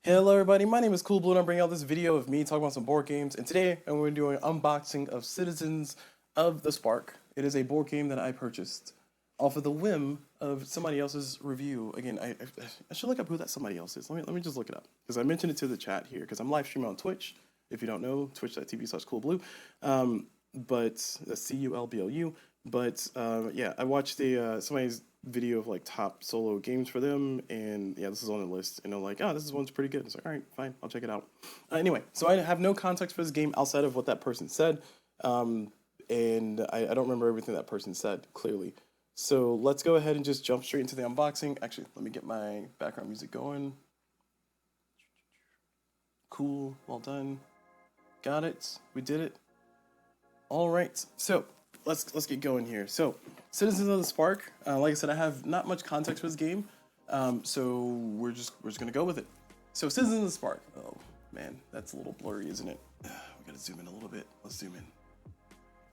Hello everybody, my name is CulBlu and I'm bringing out this video of me talking about some board games, and today I'm going to do an unboxing of Citizens of the Spark. It is a board game that I purchased off of the whim of somebody else's review. Again, I should look up who that somebody else is. Let me just look it up, because I mentioned it to the chat here, because I'm live streaming on Twitch. If you don't know, twitch.tv/CulBlu, but that's CULBLU. But yeah, I watched somebody's video of like top solo games for them, and yeah, this is on the list, and I'm like, oh, this one's pretty good. It's like, all right, fine, I'll check it out. Anyway, so I have no context for this game outside of what that person said, and I don't remember everything that person said clearly. So let's go ahead and just jump straight into the unboxing. Actually, let me get my background music going. Cool, well done. Got it. We did it. All right. So let's get going here. So, Citizens of the Spark. Like I said, I have not much context for this game, so we're just gonna go with it. So, Citizens of the Spark. Oh man, that's a little blurry, isn't it? We gotta zoom in a little bit. Let's zoom in.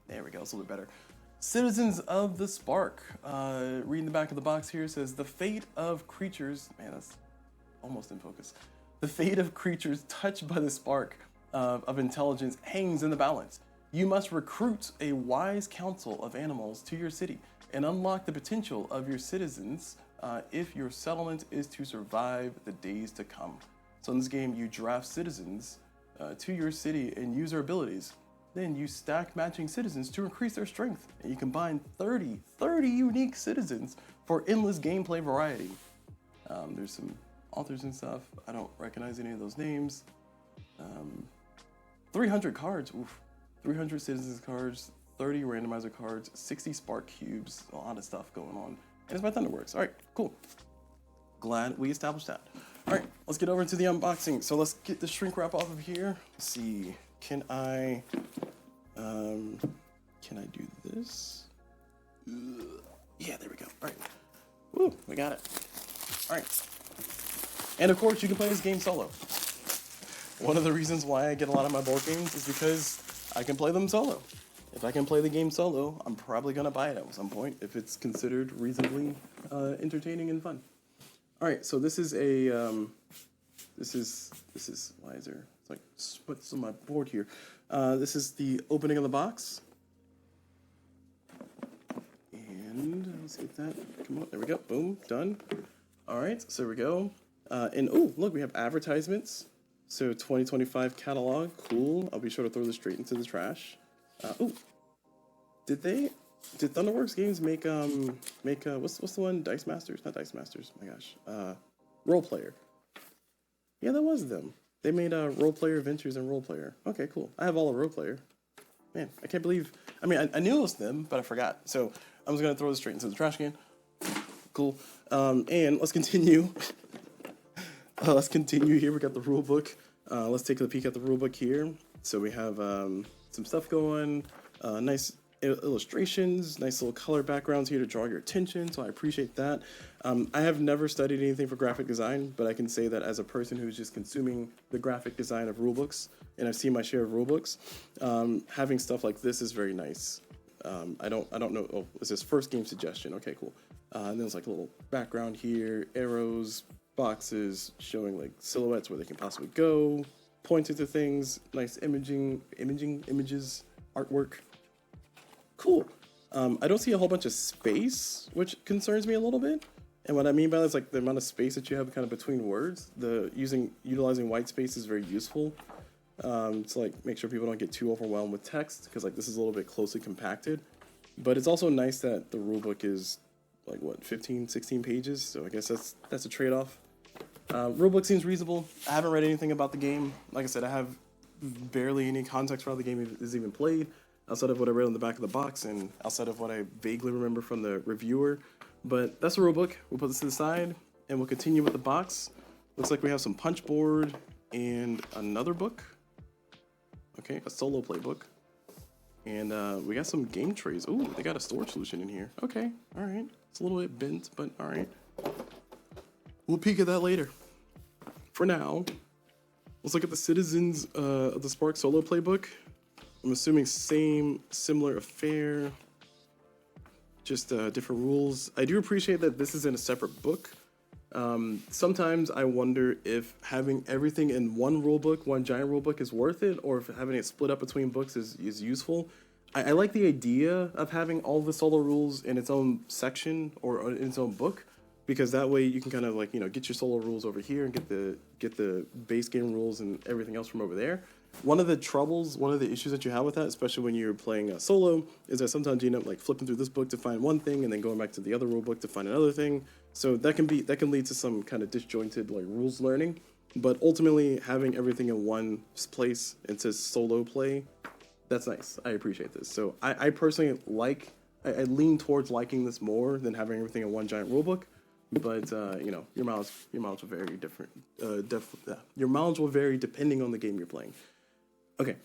There we go. It's a little bit better. Citizens of the Spark. Reading the back of the box here, says the fate of creatures. Man, that's almost in focus. The fate of creatures touched by the spark of intelligence hangs in the balance. You must recruit a wise council of animals to your city and unlock the potential of your citizens if your settlement is to survive the days to come. So in this game, you draft citizens to your city and use their abilities. Then you stack matching citizens to increase their strength. And you combine 30 unique citizens for endless gameplay variety. There's some authors and stuff. I don't recognize any of those names. 300 cards. Oof. 300 citizens cards, 30 randomizer cards, 60 spark cubes, a lot of stuff going on. And it's by Thunderworks. All right, cool. Glad we established that. All right, let's get over into the unboxing. So let's get the shrink wrap off of here. Let's see, can I do this? Yeah, there we go. All right, woo, we got it. All right, and of course you can play this game solo. One of the reasons why I get a lot of my board games is because I can play them solo. If I can play the game solo, I'm probably gonna buy it at some point if it's considered reasonably entertaining and fun. All right, so this is a this is why is there it's like splits on my board here. This is the opening of the box, and let's see if that come on. There we go. Boom, done. All right, so there we go. And oh, look, we have advertisements. So 2025 catalog, cool. I'll be sure to throw this straight into the trash. Oh, did Thunderworks Games make what's the one? Dice Masters? Not Dice Masters. My gosh, Role Player. Yeah, that was them. They made Role Player Adventures and Role Player. Okay, cool. I have all of Role Player. Man, I can't believe. I mean, I knew it was them, but I forgot. So I'm just gonna throw this straight into the trash can. Cool. And let's continue. Let's continue here. We got the rule book. Let's take a peek at the rule book here. So we have some stuff going, nice illustrations, nice little color backgrounds here to draw your attention. So I appreciate that. I have never studied anything for graphic design, but I can say that as a person who's just consuming the graphic design of rule books, and I've seen my share of rule books, having stuff like this is very nice. I don't know. Oh, it's this first game suggestion. Okay, cool. And then there's like a little background here, arrows, boxes showing like silhouettes where they can possibly go, pointing to things, nice images, artwork. Cool. I don't see a whole bunch of space, which concerns me a little bit. And what I mean by that is like the amount of space that you have kind of between words. Utilizing white space is very useful to like make sure people don't get too overwhelmed with text, because like this is a little bit closely compacted. But it's also nice that the rulebook is like what, 15, 16 pages. So I guess that's a trade-off. Rulebook seems reasonable. I haven't read anything about the game. Like I said, I have barely any context for how the game is even played, outside of what I read on the back of the box and outside of what I vaguely remember from the reviewer. But that's the rulebook. We'll put this to the side and we'll continue with the box. Looks like we have some punch board and another book. Okay, a solo playbook. And we got some game trays. Ooh, they got a storage solution in here. Okay, all right. It's a little bit bent, but all right. We'll peek at that later. For now, let's look at the Citizens of the Spark solo playbook. I'm assuming similar affair, just different rules. I do appreciate that this is in a separate book. Sometimes I wonder if having everything in one rule book, one giant rule book, is worth it, or if having it split up between books is useful. I like the idea of having all the solo rules in its own section or in its own book, because that way you can kind of like, you know, get your solo rules over here and get the base game rules and everything else from over there. One of the troubles, one of the issues that you have with that, especially when you're playing solo, is that sometimes you end up like flipping through this book to find one thing and then going back to the other rule book to find another thing. So that can lead to some kind of disjointed like rules learning. But ultimately, having everything in one place into solo play, that's nice. I appreciate this. So I personally I lean towards liking this more than having everything in one giant rulebook. But you know, your mileage will vary different. Your mileage will vary depending on the game you're playing. Okay.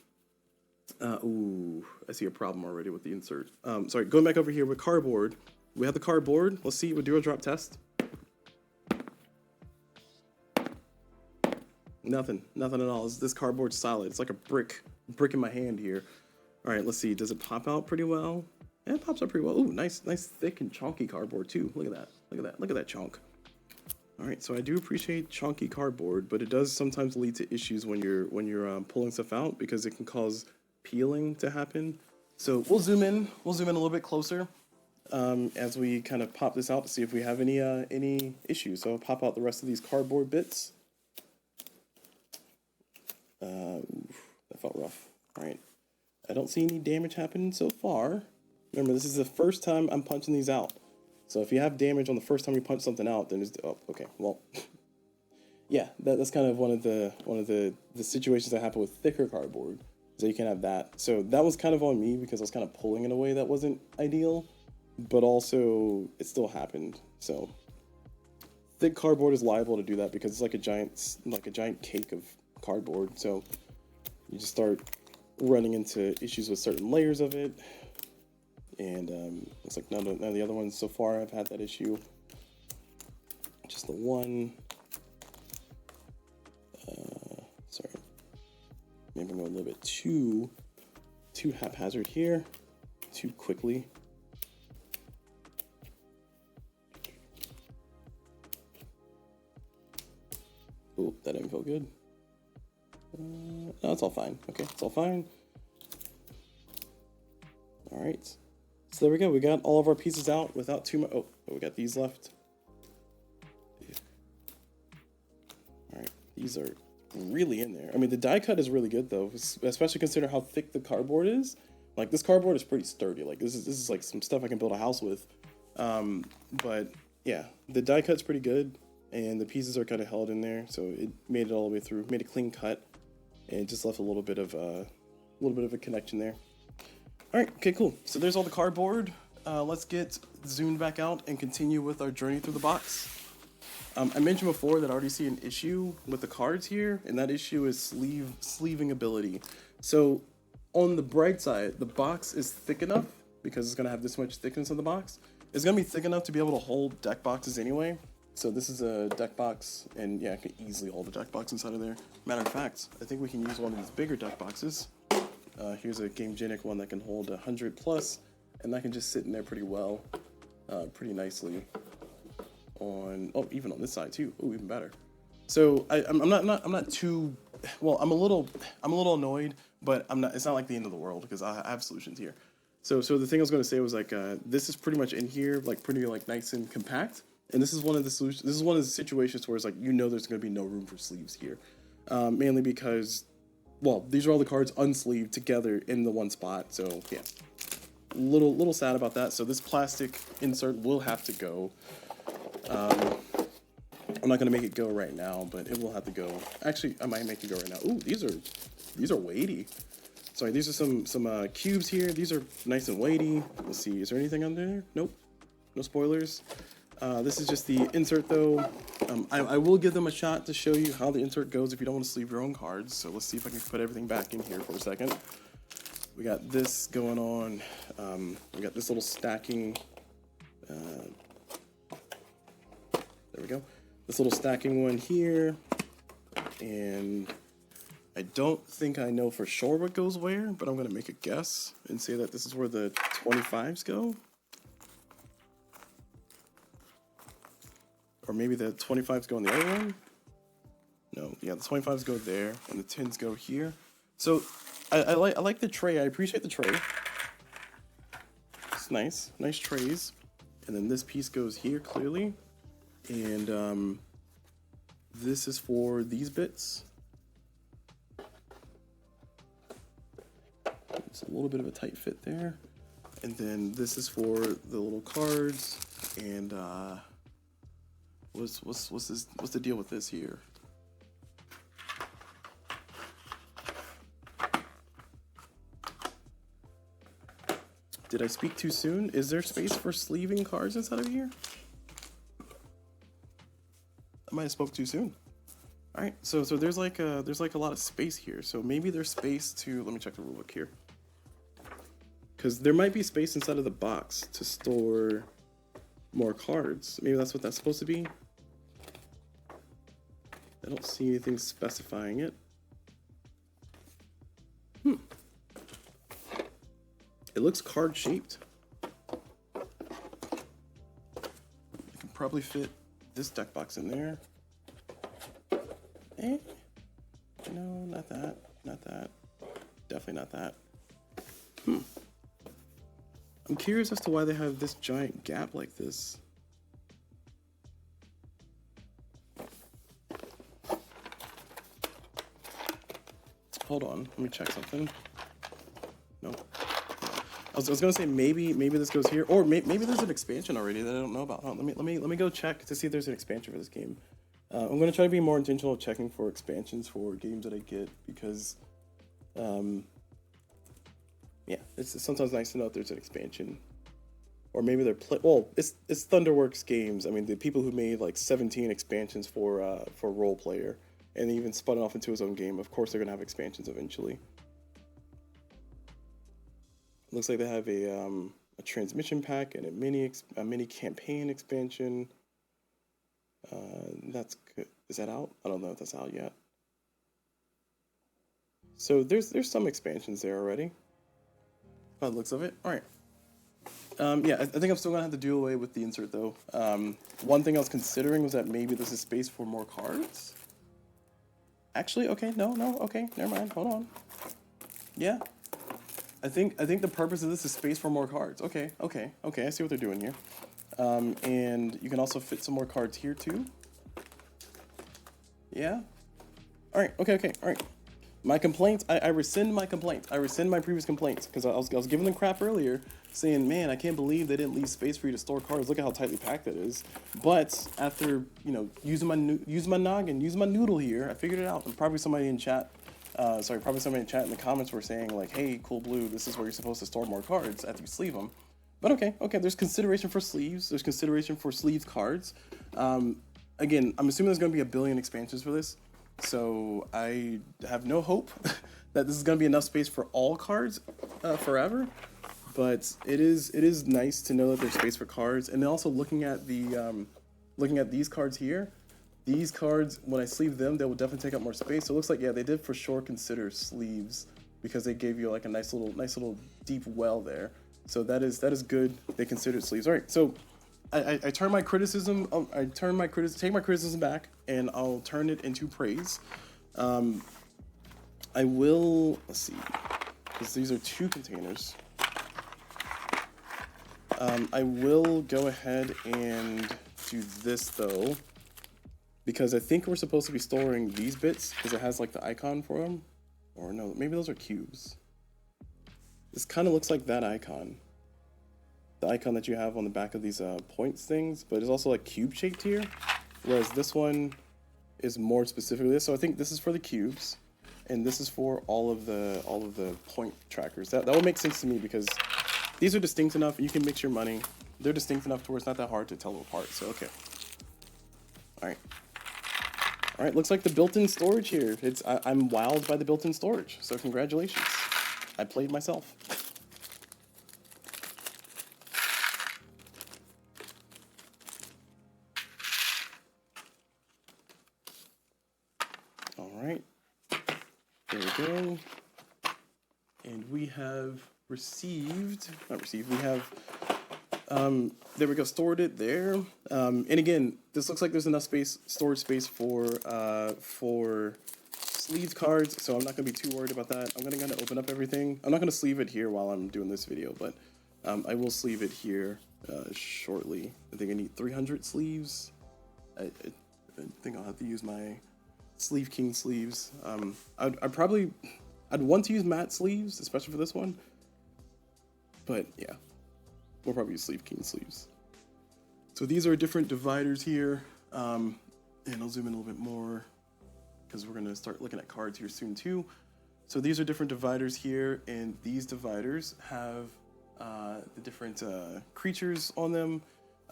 Ooh, I see a problem already with the insert. Sorry, going back over here with cardboard. We have the cardboard. Let's see, we'll do a drop test. Nothing at all. This cardboard's solid. It's like a brick in my hand here. All right, let's see. Does it pop out pretty well? Yeah, it pops out pretty well. Ooh, nice, thick and chunky cardboard too. Look at that. Look at that chunk. All right, so I do appreciate chunky cardboard, but it does sometimes lead to issues when you're pulling stuff out, because it can cause peeling to happen. So we'll zoom in a little bit closer as we kind of pop this out to see if we have any issues. So I'll pop out the rest of these cardboard bits. That felt rough. All right, I don't see any damage happening so far. Remember, this is the first time I'm punching these out. So if you have damage on the first time you punch something out, then it's, oh, okay, well, yeah, that's kind of one of the situations that happen with thicker cardboard, so you can't have that. So that was kind of on me because I was kind of pulling in a way that wasn't ideal, but also it still happened. So thick cardboard is liable to do that because it's like a giant cake of cardboard. So you just start running into issues with certain layers of it. And looks like none of the other ones so far have had that issue. Just the one. Sorry, maybe I'm going a little bit too haphazard here, too quickly. Oh, that didn't feel good. No, it's all fine. Okay, it's all fine. All right. So there we go. We got all of our pieces out without too much. Oh, we got these left. All right, these are really in there. I mean, the die cut is really good though, especially considering how thick the cardboard is. Like this cardboard is pretty sturdy. Like this is like some stuff I can build a house with. But yeah, the die cut's pretty good, and the pieces are kind of held in there, so it made it all the way through. Made a clean cut, and it just left a little bit of a connection there. All right, okay, cool. So there's all the cardboard. Let's get zoomed back out and continue with our journey through the box. I mentioned before that I already see an issue with the cards here, and that issue is sleeving ability. So on the bright side, the box is thick enough, because it's gonna have this much thickness in the box. It's gonna be thick enough to be able to hold deck boxes anyway. So this is a deck box, and yeah, I can easily hold a deck box inside of there. Matter of fact, I think we can use one of these bigger deck boxes. Here's a Gamegenic one that can hold 100 plus, and that can just sit in there pretty well, pretty nicely. Even on this side too. Oh, even better. So I'm not too well. I'm a little annoyed, but I'm not. It's not like the end of the world because I have solutions here. So the thing I was going to say was like this is pretty much in here, like pretty like nice and compact. And this is one of the solutions. This is one of the situations where it's like there's going to be no room for sleeves here, mainly because. Well, these are all the cards unsleeved together in the one spot, so yeah. Little sad about that. So this plastic insert will have to go. I'm not gonna make it go right now, but it will have to go. Actually, I might make it go right now. Ooh, these are weighty. Sorry, these are some cubes here. These are nice and weighty. Let's see, is there anything under there? Nope, no spoilers. This is just the insert though. I will give them a shot to show you how the insert goes if you don't want to sleeve your own cards. So let's see if I can put everything back in here for a second. We got this going on. We got this little stacking. There we go. This little stacking one here. And I don't think I know for sure what goes where, but I'm going to make a guess and say that this is where the 25s go. Or maybe the 25s go in the other one? No, yeah, the 25s go there, and the 10s go here. So, I like the tray. I appreciate the tray. It's nice. Nice trays. And then this piece goes here, clearly. And, this is for these bits. It's a little bit of a tight fit there. And then this is for the little cards. And what's the deal with this here? Did I speak too soon? Is there space for sleeving cards inside of here? I might have spoke too soon. All right, so there's like a lot of space here. So maybe there's space to, let me check the rulebook here. Because there might be space inside of the box to store more cards. Maybe that's what that's supposed to be. I don't see anything specifying it. It looks card shaped. I can probably fit this deck box in there. No, not that. Not that. Definitely not that. I'm curious as to why they have this giant gap like this. Hold on, let me check something. No. I was gonna say maybe this goes here, or maybe there's an expansion already that I don't know about. Huh, let me go check to see if there's an expansion for this game. I'm gonna try to be more intentional checking for expansions for games that I get because, yeah, it's sometimes nice to know if there's an expansion, or maybe they're it's Thunderworks Games. I mean, the people who made like 17 expansions for Role Player, and even spun it off into his own game. Of course, they're gonna have expansions eventually. Looks like they have a transmission pack and a mini campaign expansion. That's good. Is that out? I don't know if that's out yet. So there's some expansions there already. By the looks of it. All right. Yeah, I think I'm still gonna have to do away with the insert though. One thing I was considering was that maybe this is space for more cards. Actually, okay, no, okay, never mind. Hold on. Yeah. I think the purpose of this is space for more cards. Okay. I see what they're doing here. And you can also fit some more cards here too. Yeah. All right. Okay. All right. My complaint. I rescind my complaint. I rescind my previous complaints because I was giving them crap earlier, saying, man, I can't believe they didn't leave space for you to store cards. Look at how tightly packed that is. But after using my noggin, using my noodle here, I figured it out. And probably somebody in chat. Probably somebody in chat in the comments were saying like, hey, CulBlu, this is where you're supposed to store more cards after you sleeve them. But okay, there's consideration for sleeves. There's consideration for sleeved cards. Again, I'm assuming there's going to be a billion expansions for this. So I have no hope that this is going to be enough space for all cards forever. But it is nice to know that there's space for cards. And then also looking at these cards here, these cards, when I sleeve them, they will definitely take up more space. So it looks like, yeah, they did for sure consider sleeves because they gave you like a nice little deep well there. So that is good. They considered sleeves. All right, so I turn my criticism. Take my criticism back, and I'll turn it into praise. I will. Let's see, because these are two containers. I will go ahead and do this though, because I think we're supposed to be storing these bits because it has like the icon for them, or no, maybe those are cubes. This kind of looks like that icon. The icon that you have on the back of these points things, but it's also like cube shaped here. Whereas this one is more specifically this. So I think this is for the cubes, and this is for all of the point trackers. That would make sense to me because these are distinct enough, and you can mix your money. They're distinct enough to where it's not that hard to tell them apart. So okay. All right. Looks like the built-in storage here. I'm wowed by the built-in storage. So congratulations. I played myself. All right. There we go. And we have we have There we go, stored it there. And again, this looks like there's enough storage space for sleeved cards, so I'm not gonna be too worried about that. I'm gonna open up everything. I'm not gonna sleeve it here while I'm doing this video, but I will sleeve it here shortly. I think I need 300 sleeves. I think I'll have to use my Sleeve King sleeves. I'd want to use matte sleeves, especially for this one. But yeah, we'll probably use Sleeve King sleeves. So these are different dividers here. And I'll zoom in a little bit more because we're gonna start looking at cards here soon too. So these are different dividers here, and these dividers have the different creatures on them.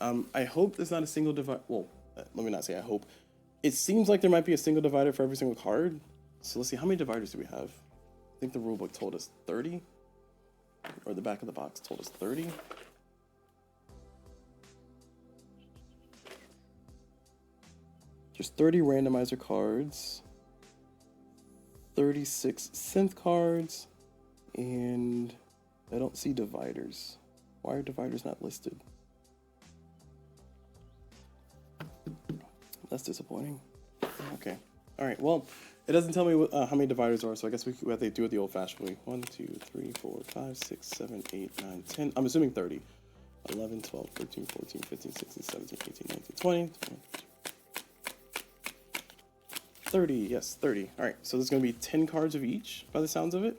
I hope there's not a single divider. Well, let me not say I hope. It seems like there might be a single divider for every single card. So let's see, how many dividers do we have? I think the rulebook told us 30, or the back of the box told us 30. There's 30 randomizer cards, 36 synth cards, and I don't see dividers. Why are dividers not listed? That's disappointing. Okay. All right. Well, it doesn't tell me how many dividers are, so I guess we have to do it the old-fashioned way. 1, 2, 3, 4, 5, 6, 7, 8, 9, 10. I'm assuming 30. 11, 12, 13, 14, 15, 16, 17, 18, 19, 20. 30. Yes, 30. All right. So there's going to be 10 cards of each by the sounds of it.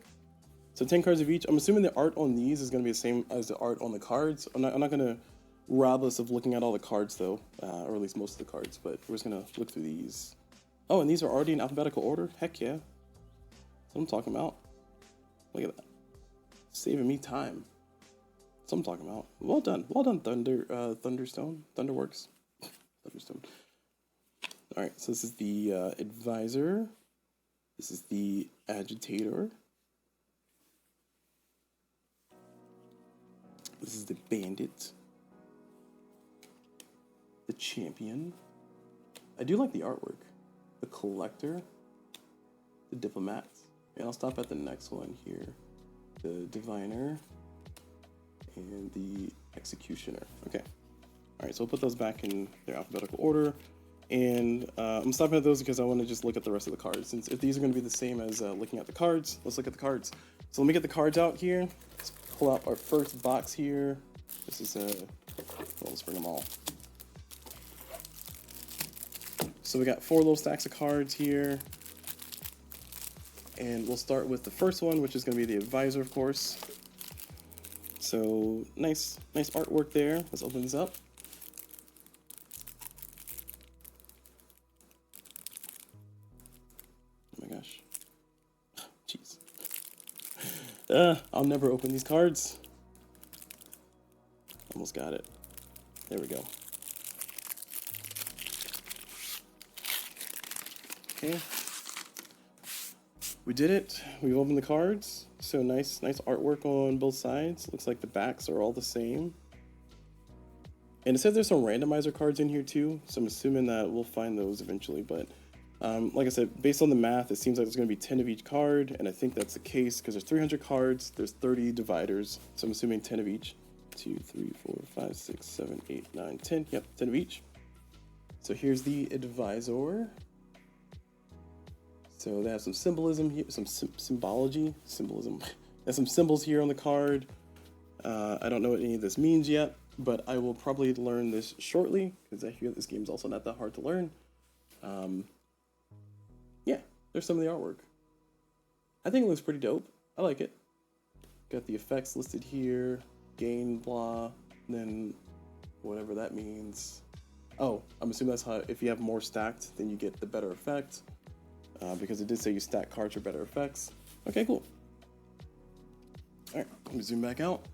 So 10 cards of each. I'm assuming the art on these is going to be the same as the art on the cards. I'm not going to rob us of looking at all the cards, though, or at least most of the cards, but we're just going to look through these. Oh, and these are already in alphabetical order? Heck yeah. That's what I'm talking about. Look at that. Saving me time. That's what I'm talking about. Well done. Well done, Thunderstone. Thunderworks. Thunderstone. All right, so this is the advisor. This is the agitator. This is the bandit. The champion. I do like the artwork. The collector. The diplomat. And I'll stop at the next one here. The diviner. And the executioner. Okay. All right, so we'll put those back in their alphabetical order. And I'm stopping at those because I want to just look at the rest of the cards. Since if these are going to be the same as looking at the cards, let's look at the cards. So let me get the cards out here. Let's pull out our first box here. This is well, let's bring them all. So we got 4 little stacks of cards here. And we'll start with the first one, which is going to be the advisor, of course. So nice artwork there. Let's open this up. Oh my gosh. Jeez. I'll never open these cards. Almost got it. There we go. Okay. We did it. We've opened the cards. So nice artwork on both sides. Looks like the backs are all the same. And it says there's some randomizer cards in here too. So I'm assuming that we'll find those eventually. But like I said, based on the math, it seems like there's going to be 10 of each card. And I think that's the case because there's 300 cards. There's 30 dividers. So I'm assuming 10 of each. 2, 3, 4, 5, 6, 7, 8, 9, 10. Yep, 10 of each. So here's the advisor. So they have some symbolism here, some symbolism. There's some symbols here on the card. I don't know what any of this means yet, but I will probably learn this shortly because I hear this game's also not that hard to learn. Yeah, there's some of the artwork. I think it looks pretty dope. I like it. Got the effects listed here, gain, blah, then whatever that means. Oh, I'm assuming that's how, if you have more stacked, then you get the better effect. Because it did say you stack cards for better effects. Okay, cool. All right, let me zoom back out.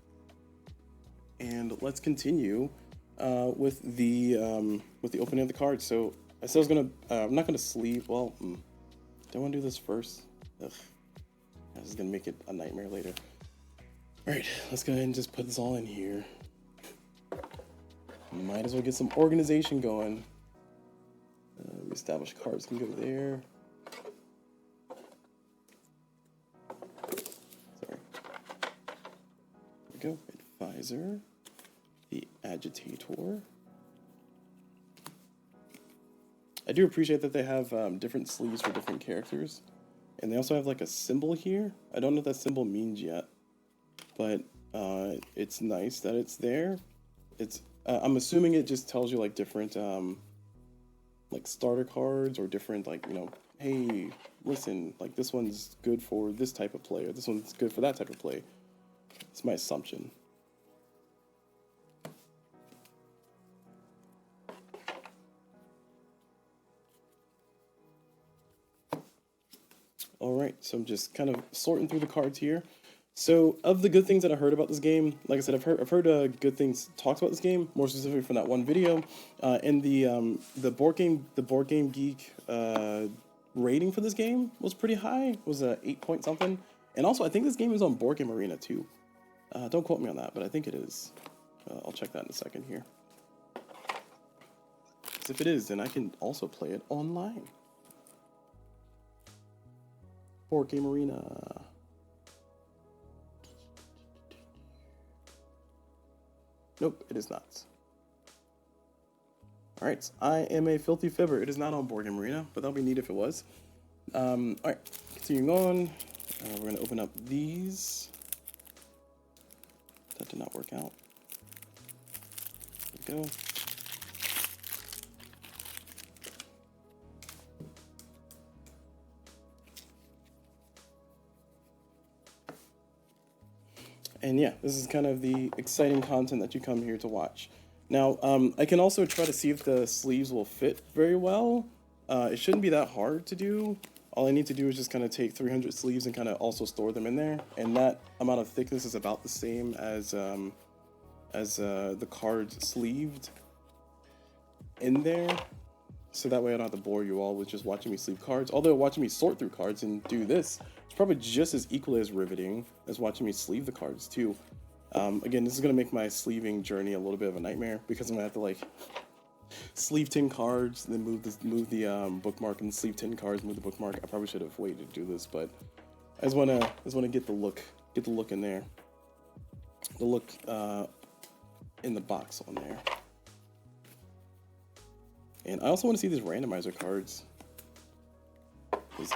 And let's continue with the opening of the cards. So I said I was gonna, I'm not gonna sleeve, well, do I wanna do this first? Ugh. This is gonna make it a nightmare later. All right, let's go ahead and just put this all in here. Might as well get some organization going. Established cards can go there. Sorry. There we go. Advisor. The Agitator. I do appreciate that they have different sleeves for different characters. And they also have like a symbol here. I don't know what that symbol means yet. But it's nice that it's there. It's I'm assuming it just tells you like different like starter cards or different like, you know, hey, listen, like this one's good for this type of play or this one's good for that type of play. It's my assumption. All right, so I'm just kind of sorting through the cards here. So, of the good things that I heard about this game, like I said, I've heard good things talked about this game, more specifically from that one video, and the board game geek rating for this game was pretty high. It was a 8 point something, and also I think this game is on Board Game Arena too. Don't quote me on that, but I think it is. I'll check that in a second here. Because if it is, then I can also play it online. Board Game Arena. Nope, it is not. Alright, I am a filthy fibber. It is not on Board Game Arena, but that would be neat if it was. Alright, continuing on. We're going to open up these. That did not work out. There we go. And yeah, this is kind of the exciting content that you come here to watch. Now, I can also try to see if the sleeves will fit very well. It shouldn't be that hard to do. All I need to do is just kind of take 300 sleeves and kind of also store them in there. And that amount of thickness is about the same as the cards sleeved in there. So that way I don't have to bore you all with just watching me sleeve cards. Although watching me sort through cards and do this, it's probably just as equally as riveting as watching me sleeve the cards too. Again, this is going to make my sleeving journey a little bit of a nightmare because I'm going to have to like sleeve 10 cards, and then move the bookmark, and sleeve 10 cards, move the bookmark. I probably should have waited to do this, but I just want to get the look in there. The look in the box on there. And I also want to see these randomizer cards.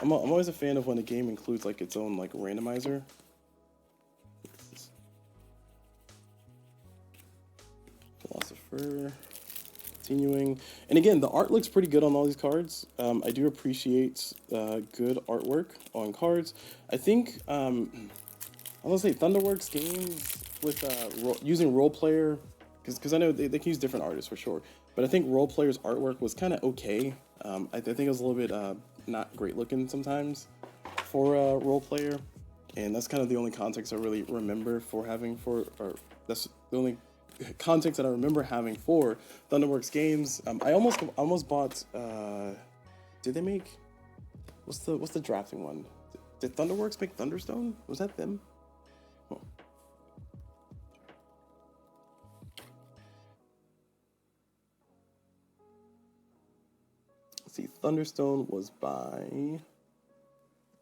I'm always a fan of when a game includes like its own like randomizer. Philosopher. Continuing. And again, the art looks pretty good on all these cards. I do appreciate good artwork on cards. I think I was gonna say Thunderworks games with using role player, because I know they can use different artists for sure. But I think role player's artwork was kind of okay. I think it was a little bit not great looking sometimes for a role player, and that's kind of the only context I really remember that's the only context that I remember having for Thunderworks games. I almost bought. Did they make? What's the drafting one? Did Thunderworks make Thunderstone? Was that them? Oh. Let's see, Thunderstone was by.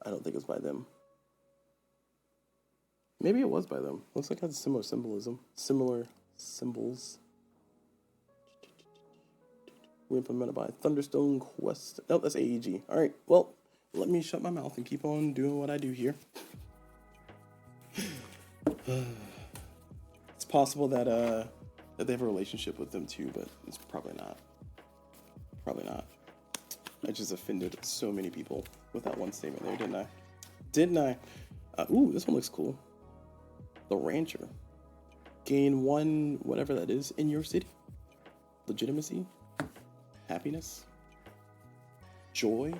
I don't think it was by them. Maybe it was by them. Looks like it has similar symbolism. Similar symbols. We implemented by Thunderstone Quest. Oh, that's AEG. Alright, well, let me shut my mouth and keep on doing what I do here. It's possible that they have a relationship with them too, but it's probably not. Probably not. I just offended so many people with that one statement there, didn't I? Didn't I? Ooh, this one looks cool. The Rancher. Gain 1, whatever that is, in your city. Legitimacy. Happiness. Joy.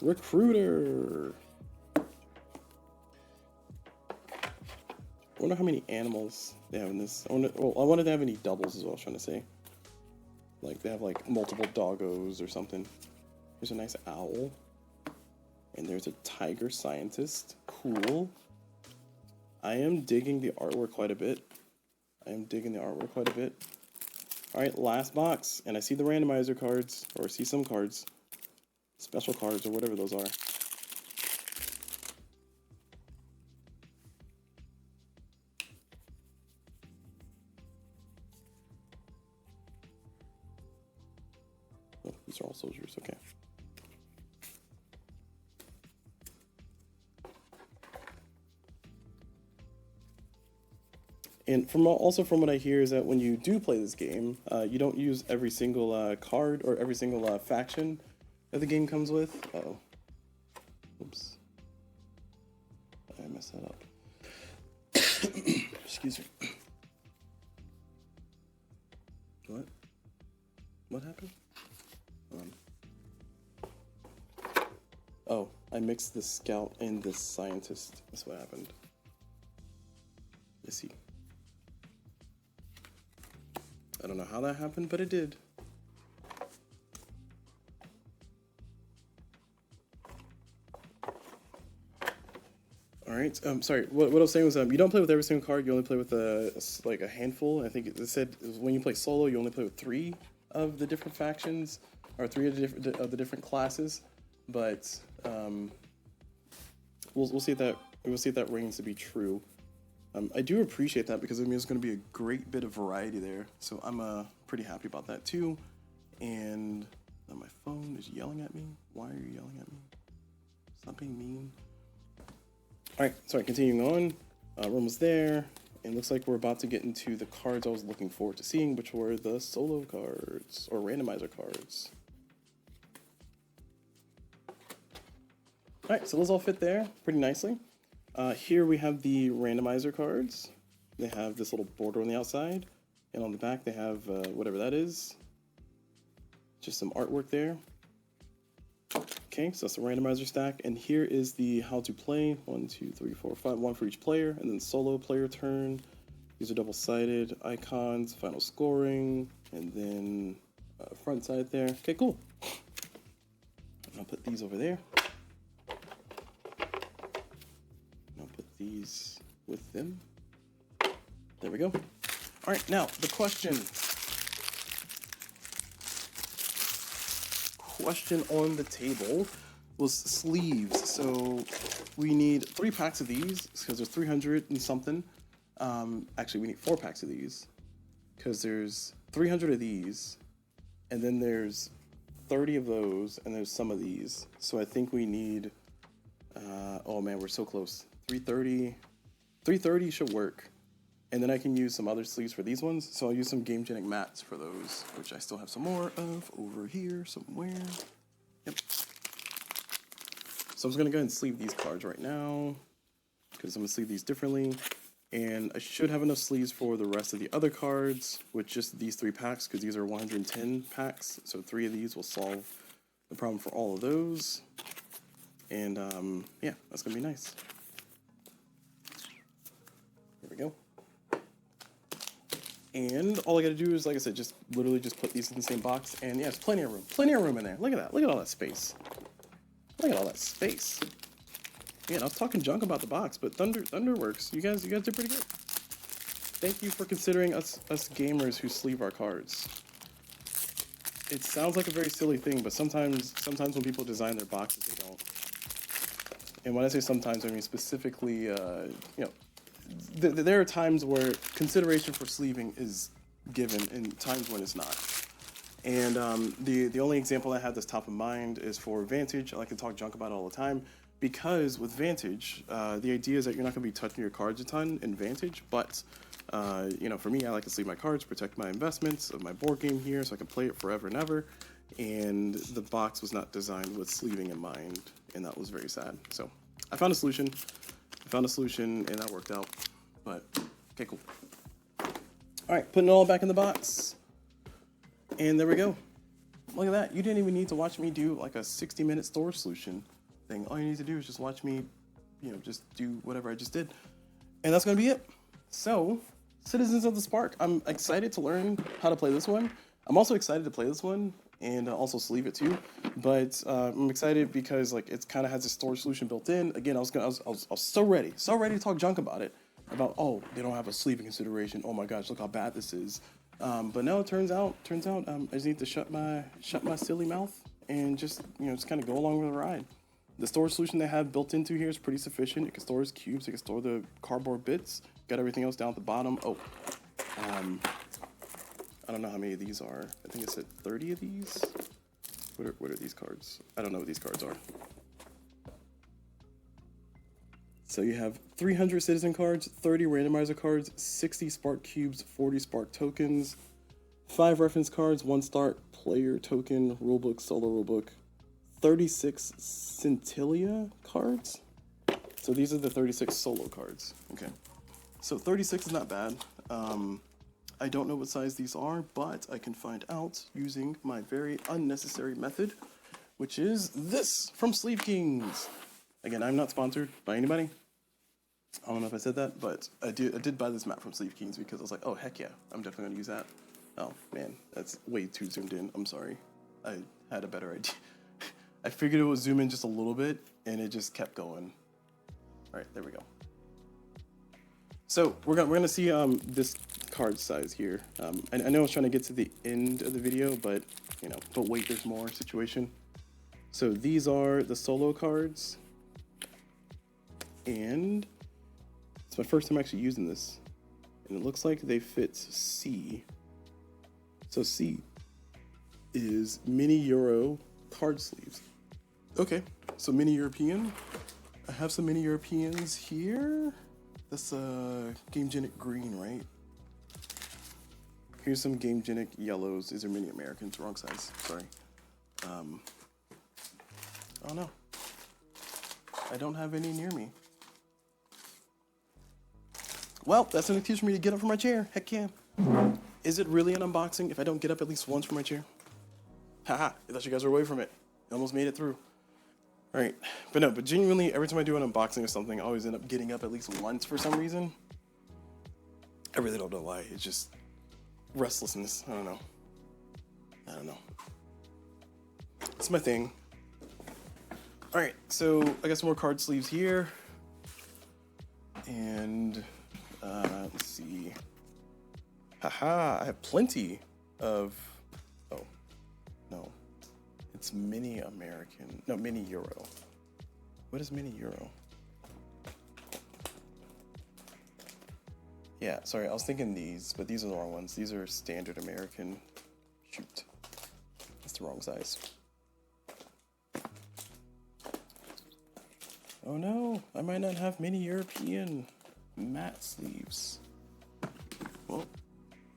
Recruiter. I wonder how many animals they have in this. I wonder if they have any doubles is what I was trying to say. Like they have like multiple doggos or something. There's a nice owl. And there's a tiger scientist. Cool. I am digging the artwork quite a bit. Alright, last box. And I see the randomizer cards, or I see some cards. Special cards, or whatever those are. These are all soldiers, okay. And also from what I hear is that when you do play this game, you don't use every single card or every single faction that the game comes with. Uh-oh. Oops. I messed that up. Excuse me. What? What happened? Oh, I mixed the scout and the scientist. That's what happened. Let's see. I don't know how that happened, but it did. All right. Sorry. What I was saying was, you don't play with every single card. You only play with like a handful. I think it said when you play solo, you only play with 3 of the different factions or 3 of the different classes. But we'll see if that rings to be true. I do appreciate that because it means there's going to be a great bit of variety there. So I'm pretty happy about that too. And my phone is yelling at me. Why are you yelling at me? Stop being mean. All right, sorry, continuing on. We're almost there. And looks like we're about to get into the cards I was looking forward to seeing, which were the solo cards or randomizer cards. All right, so those all fit there pretty nicely. Here we have the randomizer cards. They have this little border on the outside, and on the back they have whatever that is. Just some artwork there. Okay, so that's the randomizer stack, and here is the how to play. 1, 2, 3, 4, 5, 1 for each player, and then solo player turn. These are double-sided icons, final scoring, and then front side there. Okay, cool. I'll put these over there. These with them. There we go. All right, now the question on the table was sleeves. So we need 3 packs of these because there's 300 and something. Actually, we need 4 packs of these because there's 300 of these, and then there's 30 of those, and there's some of these. So I think we need. Oh man, we're so close. 330 should work, and then I can use some other sleeves for these ones. So I'll use some Game-Genic mats for those, which I still have some more of over here somewhere. Yep. So I'm just gonna go ahead and sleeve these cards right now because I'm gonna sleeve these differently, and I should have enough sleeves for the rest of the other cards with just these 3 packs because these are 110 packs. So 3 of these will solve the problem for all of those, and yeah, that's gonna be nice. There we go. And all I gotta do is, like I said, just literally just put these in the same box, and yeah, there's plenty of room. Plenty of room in there. Look at that. Look at all that space. Look at all that space. Yeah, I was talking junk about the box, but Thunder works. You guys did pretty good. Thank you for considering us gamers who sleeve our cards. It sounds like a very silly thing, but sometimes when people design their boxes, they don't. And when I say sometimes, I mean specifically, you know, there are times where consideration for sleeving is given and times when it's not. And the only example I have that's top of mind is for Vantage. I like to talk junk about it all the time because with Vantage, the idea is that you're not going to be touching your cards a ton in Vantage, but you know, for me, I like to sleeve my cards, protect my investments of my board game here so I can play it forever and ever. And the box was not designed with sleeving in mind, and that was very sad. So I found a solution. And that worked out. But okay, cool. All right, putting it all back in the box, and there we go. Look at that. You didn't even need to watch me do like a 60-minute storage solution thing. All you need to do is just watch me, you know, just do whatever I just did, and that's gonna be it. So, Citizens of the Spark. I'm excited to learn how to play this one. I'm also excited to play this one and also sleeve it too. But I'm excited because like it kind of has a storage solution built in. Again, I was so ready to talk junk about it. About, oh, they don't have a sleeving consideration. Oh my gosh, look how bad this is. But no, it turns out I just need to shut my silly mouth and just, you know, just kind of go along with the ride. The storage solution they have built into here is pretty sufficient. It can store its cubes, it can store the cardboard bits, got everything else down at the bottom. Oh, I don't know how many of these are. I think it said 30 of these. What are these cards? I don't know what these cards are. So you have 300 citizen cards, 30 randomizer cards, 60 spark cubes, 40 spark tokens, 5 reference cards, 1 start player token, rulebook, solo rulebook, 36 scintilla cards. So these are the 36 solo cards. Okay. So 36 is not bad. I don't know what size these are, but I can find out using my very unnecessary method, which is this from Sleeve Kings. Again, I'm not sponsored by anybody. I don't know if I said that, but I did buy this mat from Sleeve Kings because I was like, oh, heck yeah, I'm definitely going to use that. Oh, man, that's way too zoomed in. I'm sorry. I had a better idea. I figured it would zoom in just a little bit, and it just kept going. All right, there we go. So we're gonna see this card size here. I know I was trying to get to the end of the video, but you know, but wait, there's more situation. So these are the solo cards, and it's my first time actually using this, and it looks like they fit C. So C is mini Euro card sleeves. Okay, so mini European. I have some mini Europeans here. That's Game Genic green, right? Here's some Game Genic yellows. These are mini Americans, wrong size, sorry. Oh no, I don't have any near me. Well, that's an excuse for me to get up from my chair, heck yeah. Is it really an unboxing if I don't get up at least once from my chair? Haha, I thought you guys were away from it. I almost made it through. All right, but genuinely, every time I do an unboxing or something, I always end up getting up at least once for some reason. I really don't know why. It's just restlessness. I don't know. It's my thing. All right, so I got some more card sleeves here, and let's see. Haha, I have plenty of. Oh, no. It's mini American. No, mini Euro. What is mini Euro? Yeah, sorry, I was thinking these, but these are the wrong ones. These are standard American. Shoot. That's the wrong size. Oh no, I might not have mini European matte sleeves. Well,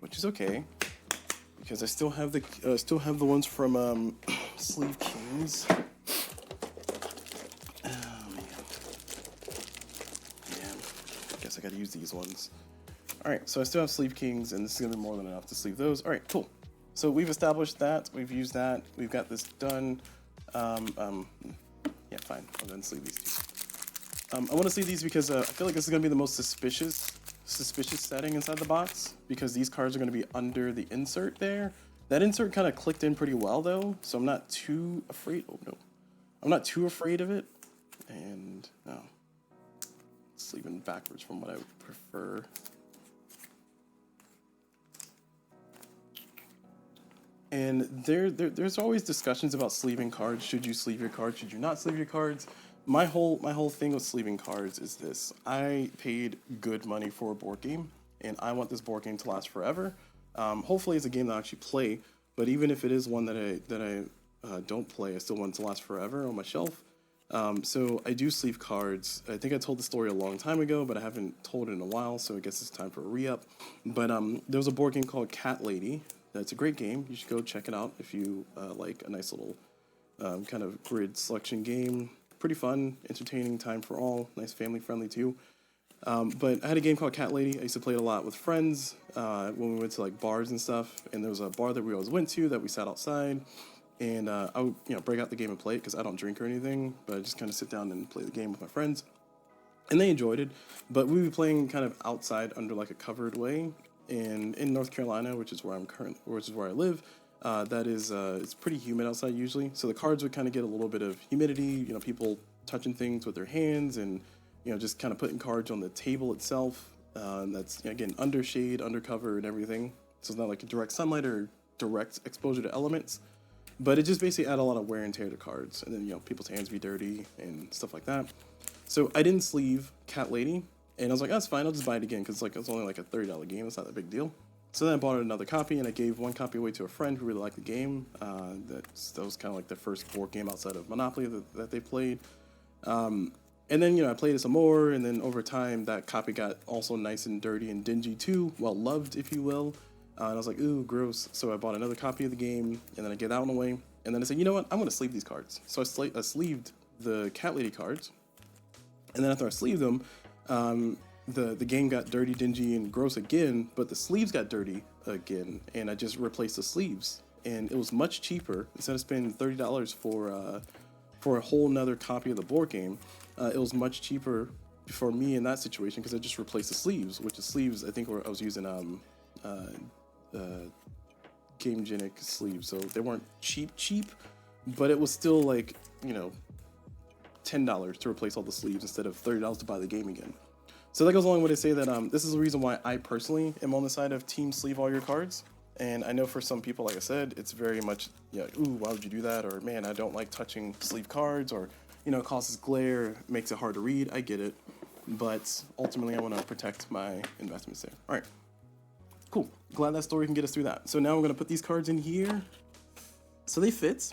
which is okay. Because I still have the ones from Sleeve Kings. Oh man, I guess I gotta use these ones. All right, so I still have Sleeve Kings, and this is gonna be more than enough to sleeve those. All right, cool. So we've established that, we've used that, we've got this done. Yeah, fine. I'll then sleeve these two. I want to sleeve these because I feel like this is gonna be the most suspicious setting inside the box, because these cards are going to be under the insert there. That insert kind of clicked in pretty well though, so I'm not too afraid. Oh no, I'm not too afraid of it. And no, sleeving backwards from what I would prefer. And there's always discussions about sleeving cards. Should you sleeve your cards? Should you not sleeve your cards? My whole thing with sleeving cards is this: I paid good money for a board game, and I want this board game to last forever. Hopefully, it's a game that I actually play. But even if it is one that I don't play, I still want it to last forever on my shelf. So I do sleeve cards. I think I told the story a long time ago, but I haven't told it in a while. So I guess it's time for a re-up. But there was a board game called Cat Lady. That's a great game. You should go check it out if you like a nice little kind of grid selection game. Pretty fun, entertaining, time for all, nice family friendly too. But I had a game called Cat Lady. I used to play it a lot with friends when we went to like bars and stuff. And there was a bar that we always went to that we sat outside, and I would break out the game and play it because I don't drink or anything, but I just kind of sit down and play the game with my friends, and they enjoyed it. But we would be playing kind of outside under like a covered way, and in North Carolina, which is where I live. That is, it's pretty humid outside usually. So the cards would kind of get a little bit of humidity, people touching things with their hands and, just kind of putting cards on the table itself. That's, again, under shade, under cover and everything. So it's not like a direct sunlight or direct exposure to elements, but it just basically add a lot of wear and tear to cards. And then, people's hands be dirty and stuff like that. So I didn't sleeve Cat Lady, and I was like, oh, that's fine. I'll just buy it again. Cause it's only like a $30 game. It's not that big deal. So then I bought another copy, and I gave one copy away to a friend who really liked the game. That was kind of like the first board game outside of Monopoly that they played. And then, I played it some more, and then over time, that copy got also nice and dirty and dingy too, well loved, if you will. And I was like, ooh, gross. So I bought another copy of the game, and then I gave that one away. And then I said, you know what, I'm going to sleeve these cards. So I sleeved the Cat Lady cards. And then after I sleeved them, the game got dirty, dingy, and gross again, but the sleeves got dirty again, and I just replaced the sleeves. And it was much cheaper. Instead of spending $30 for a whole nother copy of the board game, it was much cheaper for me in that situation because I just replaced the sleeves, which the sleeves, I think I was using Game Genic sleeves, so they weren't cheap, but it was still like, $10 to replace all the sleeves instead of $30 to buy the game again. So that goes a long way to say that this is the reason why I personally am on the side of team sleeve all your cards. And I know for some people, like I said, it's very much, ooh, why would you do that? Or, man, I don't like touching sleeve cards, or, it causes glare, makes it hard to read. I get it. But ultimately, I want to protect my investments there. All right. Cool. Glad that story can get us through that. So now I'm going to put these cards in here. So they fit.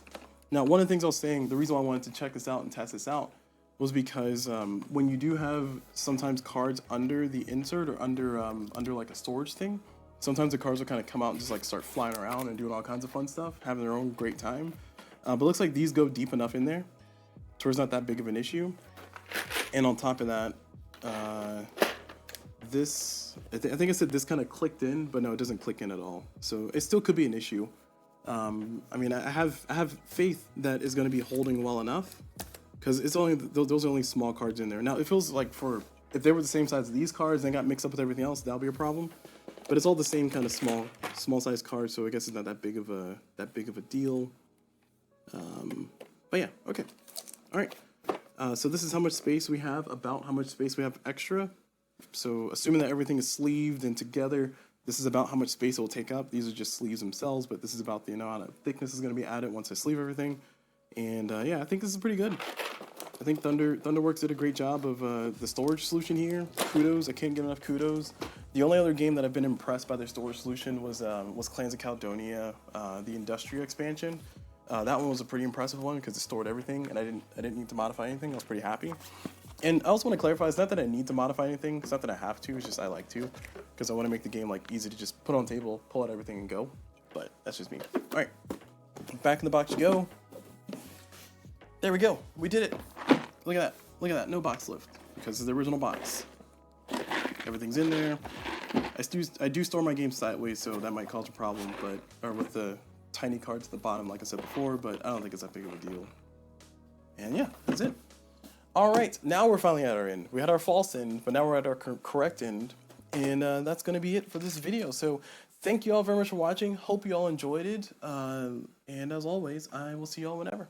Now, one of the things I was saying, the reason why I wanted to check this out and test this out was because when you do have sometimes cards under the insert or under like a storage thing, sometimes the cards will kind of come out and just like start flying around and doing all kinds of fun stuff, having their own great time. But it looks like these go deep enough in there to where it's not that big of an issue. And on top of that, this, I think I said this kind of clicked in, but no, it doesn't click in at all. So it still could be an issue. I mean, I have faith that it's going to be holding well enough, because it's only those are only small cards in there. Now it feels like if they were the same size as these cards and got mixed up with everything else, that'll be a problem. But it's all the same kind of small size cards, so I guess it's not that big of a deal. But yeah, okay, all right. So this is how much space we have, about how much space we have extra. So assuming that everything is sleeved and together, this is about how much space it will take up. These are just sleeves themselves, but this is about the amount of thickness is going to be added once I sleeve everything. And yeah, I think this is pretty good. I think Thunderworks did a great job of the storage solution here. Kudos, I can't give enough kudos. The only other game that I've been impressed by their storage solution was Clans of Caledonia, the Industria expansion. That one was a pretty impressive one because it stored everything, and I didn't need to modify anything. I was pretty happy. And I also want to clarify, it's not that I need to modify anything. It's not that I have to. It's just I like to, because I want to make the game like easy to just put on the table, pull out everything, and go. But that's just me. All right, back in the box you go. There we go. We did it. Look at that. Look at that. No box lift because it's the original box. Everything's in there. I do store my games sideways, so that might cause a problem, or with the tiny cards at the bottom, like I said before, but I don't think it's that big of a deal. And yeah, that's it. All right, now we're finally at our end. We had our false end, but now we're at our correct end, and that's going to be it for this video. So thank you all very much for watching. Hope you all enjoyed it, and as always, I will see you all whenever.